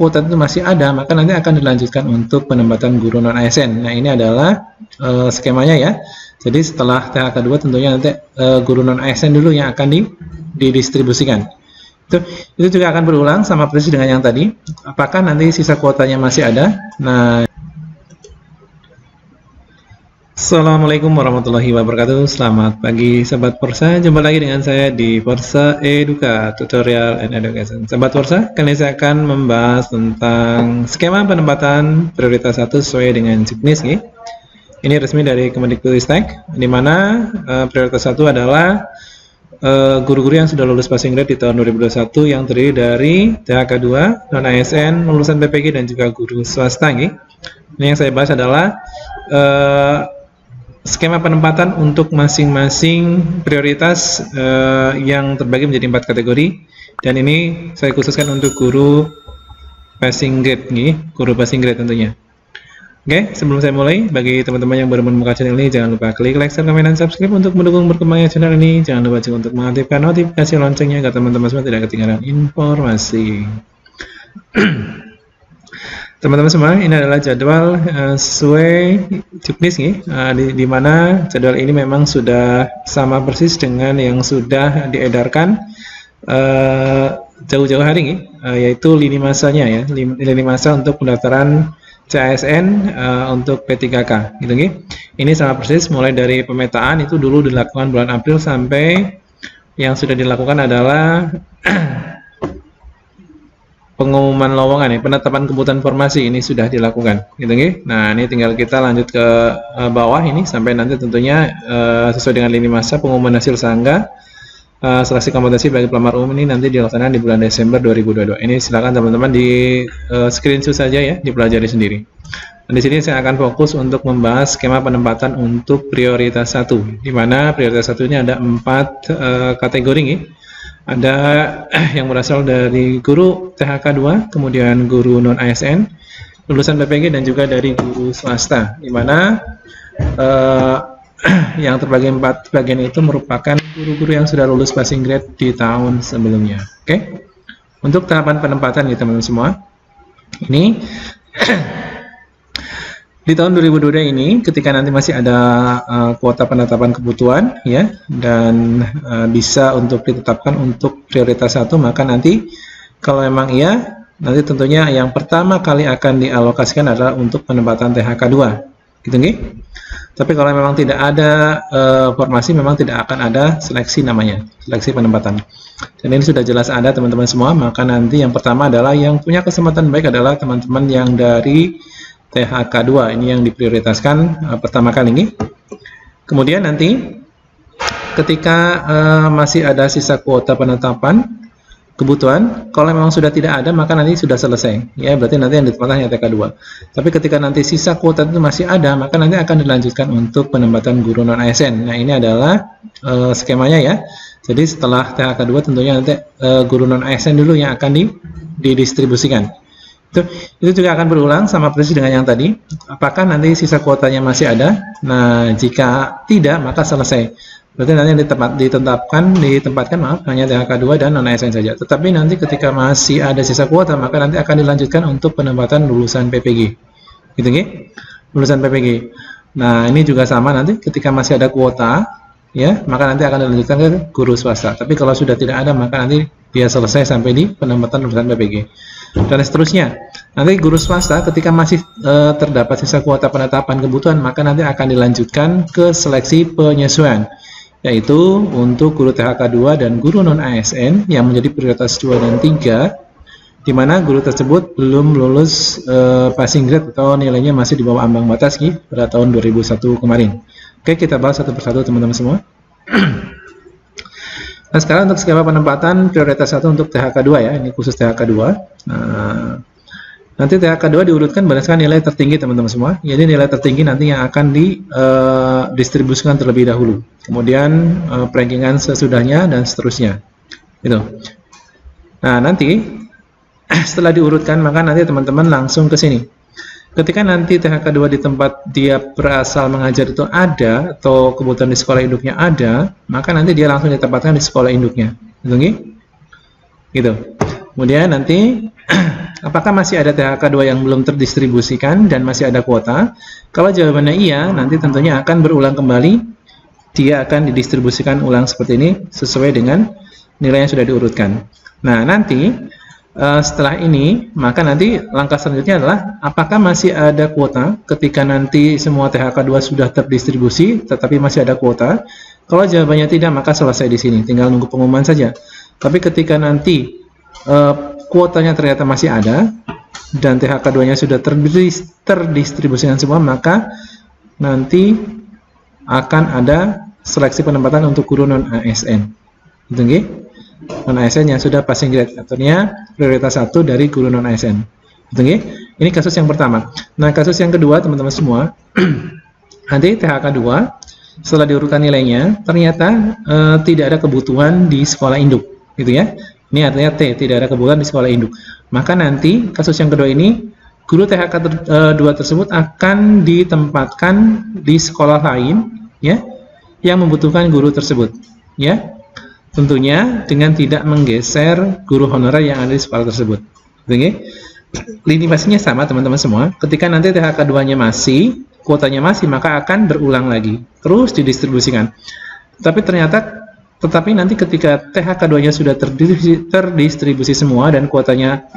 kuota itu masih ada, maka nanti akan dilanjutkan untuk penempatan guru non ASN. Nah, ini adalah skemanya ya. Jadi setelah THK 2 tentunya nanti guru non ASN dulu yang akan didistribusikan. Itu juga akan berulang sama persis dengan yang tadi. Apakah nanti sisa kuotanya masih ada? Nah, Assalamualaikum warahmatullahi wabarakatuh. Selamat pagi Sobat Forsa. Jumpa lagi dengan saya di Forsa Eduka Tutorial and Education. Sobat Forsa, kali ini saya akan membahas tentang skema penempatan prioritas 1 sesuai dengan juknis nih. Ini resmi dari Kemendikbudristek, di mana prioritas 1 adalah guru-guru yang sudah lulus passing grade di tahun 2021 yang terdiri dari THK 2, non ASN, lulusan PPG dan juga guru swasta nih. Ini yang saya bahas adalah skema penempatan untuk masing-masing prioritas yang terbagi menjadi 4 kategori, dan ini saya khususkan untuk guru passing grade nih, guru passing grade tentunya. Oke, sebelum saya mulai, bagi teman-teman yang baru menemukan channel ini, jangan lupa klik like, share, komen, dan subscribe untuk mendukung berkembangnya channel ini. Jangan lupa juga untuk mengaktifkan notifikasi loncengnya agar teman-teman semua tidak ketinggalan informasi. Teman-teman semua, ini adalah jadwal sesuai juknis nih, di mana jadwal ini memang sudah sama persis dengan yang sudah diedarkan jauh-jauh hari nih, yaitu lini masanya ya, lini masa untuk pendaftaran CASN untuk P3K gitu nih. Ini sama persis mulai dari pemetaan itu dulu dilakukan bulan April sampai yang sudah dilakukan adalah pengumuman lowongan ya, penetapan kebutuhan formasi ini sudah dilakukan gitu nih. Nah, ini tinggal kita lanjut ke bawah ini sampai nanti tentunya sesuai dengan lini masa pengumuman hasil sangga seleksi kompetensi bagi pelamar umum ini nanti dilaksanakan di bulan Desember 2022. Ini silakan teman-teman di screenshot saja ya, dipelajari sendiri. Dan di sini saya akan fokus untuk membahas skema penempatan untuk prioritas 1, di mana prioritas 1 ini ada 4 kategori nih. Ada yang berasal dari guru THK 2, kemudian guru non ASN, lulusan PPG, dan juga dari guru swasta, di mana yang terbagi 4 bagian itu merupakan guru-guru yang sudah lulus passing grade di tahun sebelumnya. Oke, untuk tahapan penempatan ya teman-teman semua, ini di tahun 2022 ini, ketika nanti masih ada kuota penetapan kebutuhan ya, dan bisa untuk ditetapkan untuk prioritas 1, maka nanti kalau memang iya, nanti tentunya yang pertama kali akan dialokasikan adalah untuk penempatan THK 2 gitu nih. Tapi kalau memang tidak ada formasi, memang tidak akan ada seleksi namanya, seleksi penempatan. Dan ini sudah jelas ada teman-teman semua, maka nanti yang pertama adalah yang punya kesempatan baik adalah teman-teman yang dari THK 2, ini yang diprioritaskan pertama kali ini. Kemudian nanti ketika masih ada sisa kuota penetapan kebutuhan, kalau memang sudah tidak ada maka nanti sudah selesai ya, berarti nanti yang ditempatkan hanya THK 2. Tapi ketika nanti sisa kuota itu masih ada, maka nanti akan dilanjutkan untuk penempatan guru non ASN. Nah, ini adalah skemanya ya. Jadi setelah THK 2 tentunya nanti guru non ASN dulu yang akan didistribusikan. Itu juga akan berulang sama persis dengan yang tadi. Apakah nanti sisa kuotanya masih ada? Nah, jika tidak maka selesai. Berarti nanti ditempatkan hanya THK 2 dan non ASN saja. Tetapi nanti ketika masih ada sisa kuota, maka nanti akan dilanjutkan untuk penempatan lulusan PPG. Gitu nggih? Lulusan PPG. Nah, ini juga sama, nanti ketika masih ada kuota ya, maka nanti akan dilanjutkan ke guru swasta. Tapi kalau sudah tidak ada, maka nanti dia selesai sampai di penempatan lulusan PPG. Dan seterusnya, nanti guru swasta ketika masih terdapat sisa kuota penetapan kebutuhan, maka nanti akan dilanjutkan ke seleksi penyesuaian, yaitu untuk guru THK 2 dan guru non ASN yang menjadi prioritas 2 dan 3, di mana guru tersebut belum lulus passing grade atau nilainya masih di bawah ambang batas pada tahun 2001 kemarin. Oke, kita bahas satu persatu teman-teman semua. Nah, sekarang untuk skema penempatan prioritas 1 untuk THK 2 ya, ini khusus THK 2. Nah, nanti THK 2 diurutkan berdasarkan nilai tertinggi teman-teman semua. Jadi nilai tertinggi nanti yang akan didistribusikan terlebih dahulu. Kemudian rankingan sesudahnya dan seterusnya. Gitu. Nah, nanti setelah diurutkan maka nanti teman-teman langsung ke sini. Ketika nanti THK 2 di tempat dia berasal mengajar itu ada, atau kebutuhan di sekolah induknya ada, maka nanti dia langsung ditempatkan di sekolah induknya. Gitu. Kemudian nanti Apakah masih ada THK2 yang belum terdistribusikan dan masih ada kuota? Kalau jawabannya iya, nanti tentunya akan berulang kembali. Dia akan didistribusikan ulang seperti ini sesuai dengan nilai yang sudah diurutkan. Nah, nanti setelah ini, maka nanti langkah selanjutnya adalah apakah masih ada kuota ketika nanti semua THK2 sudah terdistribusi tetapi masih ada kuota. Kalau jawabannya tidak, maka selesai di sini, tinggal nunggu pengumuman saja. Tapi ketika nanti kuotanya ternyata masih ada dan THK2-nya sudah terdistribusikan semua, maka nanti akan ada seleksi penempatan untuk guru non-ASN. Gitu nggih? Non-ASN yang sudah passing grade, artinya prioritas 1 dari guru non-ASN. Gitu nggih? Ini kasus yang pertama. Nah, kasus yang kedua, teman-teman semua, nanti THK2 setelah diurutkan nilainya, ternyata tidak ada kebutuhan di sekolah induk, gitu ya. Ini artinya T, tidak ada kebutuhan di sekolah induk. Maka nanti kasus yang kedua ini, guru THK2 tersebut akan ditempatkan di sekolah lain, ya, yang membutuhkan guru tersebut, ya. Tentunya dengan tidak menggeser guru honorer yang ada di sekolah tersebut. Oke? Lini masihnya sama, teman-teman semua. Ketika nanti THK2-nya masih, kuotanya masih, maka akan berulang lagi, terus didistribusikan. Tetapi nanti ketika THK2-nya sudah terdistribusi semua dan kuotanya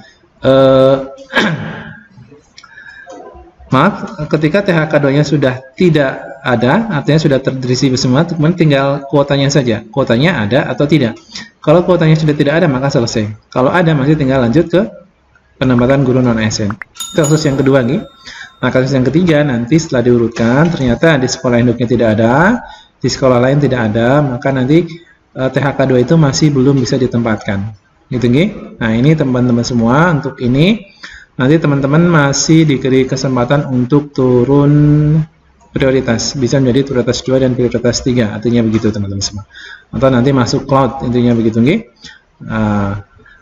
ketika THK2-nya sudah tidak ada, artinya sudah terdistribusi semua, kemudian tinggal kuotanya saja. Kuotanya ada atau tidak. Kalau kuotanya sudah tidak ada, maka selesai. Kalau ada, masih tinggal lanjut ke penempatan guru non-ASN. Itu kasus yang kedua nih. Nah, kasus yang ketiga, nanti setelah diurutkan, ternyata di sekolah induknya tidak ada, di sekolah lain tidak ada, maka nanti THK2 itu masih belum bisa ditempatkan. Gitu nggih? Nah, ini teman-teman semua, untuk ini nanti teman-teman masih diberi kesempatan untuk turun prioritas, bisa menjadi prioritas 2 dan prioritas 3, artinya begitu teman-teman semua. Atau nanti masuk cloud, intinya begitu nggih.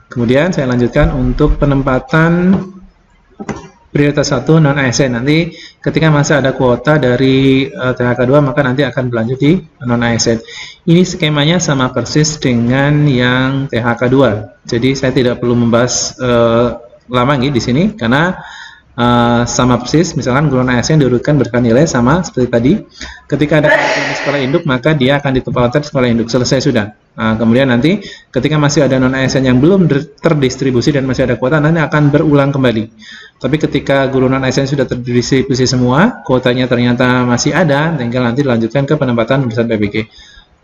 Kemudian saya lanjutkan untuk penempatan prioritas 1 non-ASN. Nanti ketika masih ada kuota dari THK2, maka nanti akan berlanjut di non-ASN. Ini skemanya sama persis dengan yang THK2. Jadi saya tidak perlu membahas lama nih di sini karena sama persis. Misalkan guru non-ASN diurutkan berdasarkan nilai sama seperti tadi. Ketika ada kuota di sekolah induk, maka dia akan ditempatkan di sekolah induk. Selesai sudah. Nah, kemudian nanti ketika masih ada non-ASN yang belum terdistribusi dan masih ada kuota, nanti akan berulang kembali. Tapi ketika guru non-ASN sudah terdistribusi semua, kuotanya ternyata masih ada, tinggal nanti dilanjutkan ke penempatan lulusan PPG.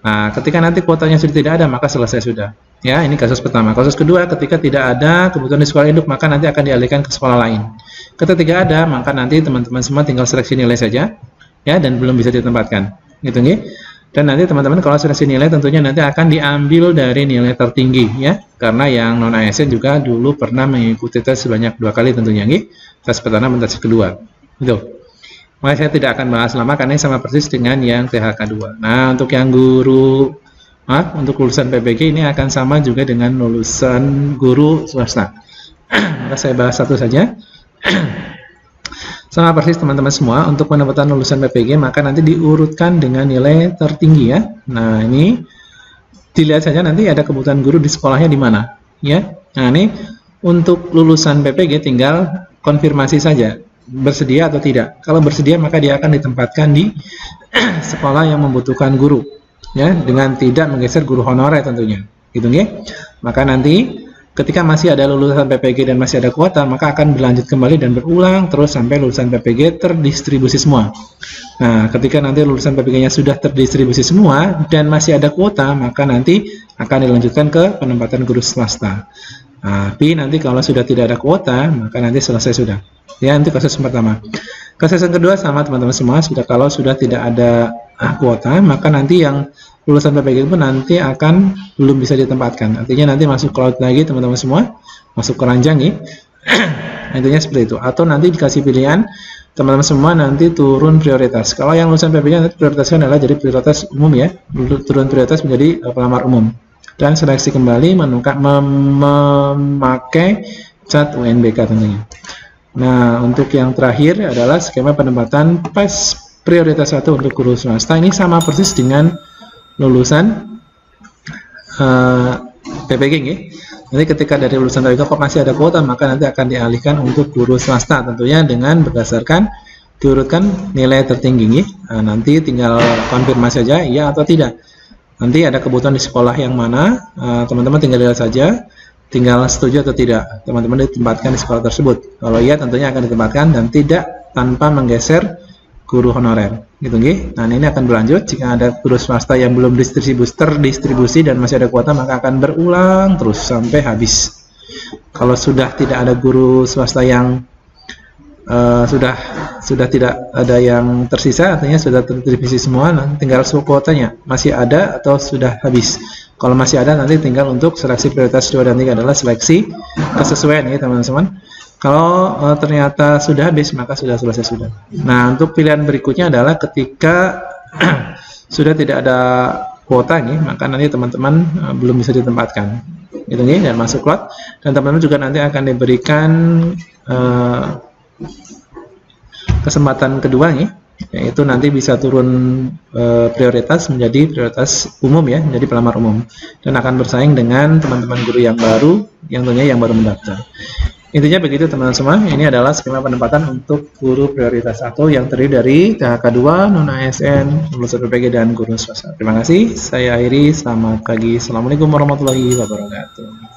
Nah, ketika nanti kuotanya sudah tidak ada, maka selesai sudah. Ya, ini kasus pertama. Kasus kedua, ketika tidak ada kebutuhan di sekolah induk, maka nanti akan dialihkan ke sekolah lain. Ketika tidak ada, maka nanti teman-teman semua tinggal seleksi nilai saja, ya, dan belum bisa ditempatkan. Gitu nggih? Dan nanti teman-teman kalau seleksi nilai tentunya nanti akan diambil dari nilai tertinggi, ya, karena yang non ASN juga dulu pernah mengikuti tes sebanyak 2 kali tentunya, nggih, tes pertama dan tes kedua. Gitu. Makanya saya tidak akan bahas lama karena ini sama persis dengan yang THK2. Nah, untuk yang untuk lulusan PPG ini akan sama juga dengan lulusan guru swasta. Maka saya bahas satu saja. Sama persis teman-teman semua, untuk penempatan lulusan PPG maka nanti diurutkan dengan nilai tertinggi, ya. Nah, ini dilihat saja nanti ada kebutuhan guru di sekolahnya di mana, ya. Nah, ini untuk lulusan PPG tinggal konfirmasi saja bersedia atau tidak. Kalau bersedia maka dia akan ditempatkan di sekolah yang membutuhkan guru, ya, dengan tidak menggeser guru honorer tentunya. Gitu nggih. Maka nanti ketika masih ada lulusan PPG dan masih ada kuota, maka akan berlanjut kembali dan berulang terus sampai lulusan PPG terdistribusi semua. Nah, ketika nanti lulusan PPG-nya sudah terdistribusi semua dan masih ada kuota, maka nanti akan dilanjutkan ke penempatan guru swasta. Tapi nanti kalau sudah tidak ada kuota, maka nanti selesai sudah. Ya, nanti kasus pertama. Kasus yang kedua sama teman-teman semua, kalau sudah tidak ada kuota, maka nanti yang lulusan PPG itu nanti akan belum bisa ditempatkan. Artinya nanti masuk cloud lagi teman-teman semua, masuk keranjang nih. Intinya seperti itu. Atau nanti dikasih pilihan teman-teman semua nanti turun prioritas. Kalau yang lulusan PPG nanti prioritasnya adalah jadi prioritas umum, ya. Turun prioritas menjadi pelamar umum. Dan seleksi kembali memakai cat UNBK tentunya. Nah, untuk yang terakhir adalah skema penempatan PES prioritas 1 untuk guru swasta. Ini sama persis dengan lulusan PPG, nggih. Nanti ketika dari lulusan TWK kok masih ada kuota, maka nanti akan dialihkan untuk guru swasta, tentunya dengan berdasarkan diurutkan nilai tertinggi. Nah, nanti tinggal konfirmasi saja iya atau tidak. Nanti ada kebutuhan di sekolah yang mana, teman-teman tinggal lihat saja, tinggal setuju atau tidak teman-teman ditempatkan di sekolah tersebut. Kalau iya tentunya akan ditempatkan dan tidak tanpa menggeser guru honorer, gitu nggih. Nah, ini akan berlanjut jika ada guru swasta yang belum terdistribusi dan masih ada kuota, maka akan berulang terus sampai habis. Kalau sudah tidak ada guru swasta yang sudah tidak ada yang tersisa, artinya sudah terdistribusi semua, nanti tinggal kuotanya masih ada atau sudah habis. Kalau masih ada, nanti tinggal untuk seleksi prioritas 2 dan 3 adalah seleksi kesesuaian ya teman-teman. Kalau ternyata sudah habis, maka sudah selesai sudah. Nah, untuk pilihan berikutnya adalah ketika sudah tidak ada kuota nih, maka nanti teman-teman belum bisa ditempatkan, gitu nih, dan masuk lot. Dan teman-teman juga nanti akan diberikan kesempatan kedua nih, yaitu nanti bisa turun prioritas menjadi prioritas umum ya, menjadi pelamar umum, dan akan bersaing dengan teman-teman guru yang baru, yang tentunya yang baru mendaftar. Intinya begitu teman-teman semua. Ini adalah skema penempatan untuk guru prioritas 1 yang terdiri dari THK 2, non-ASN, lulusan PPG, dan guru swasta. Terima kasih. Saya akhiri. Selamat pagi. Assalamualaikum warahmatullahi wabarakatuh.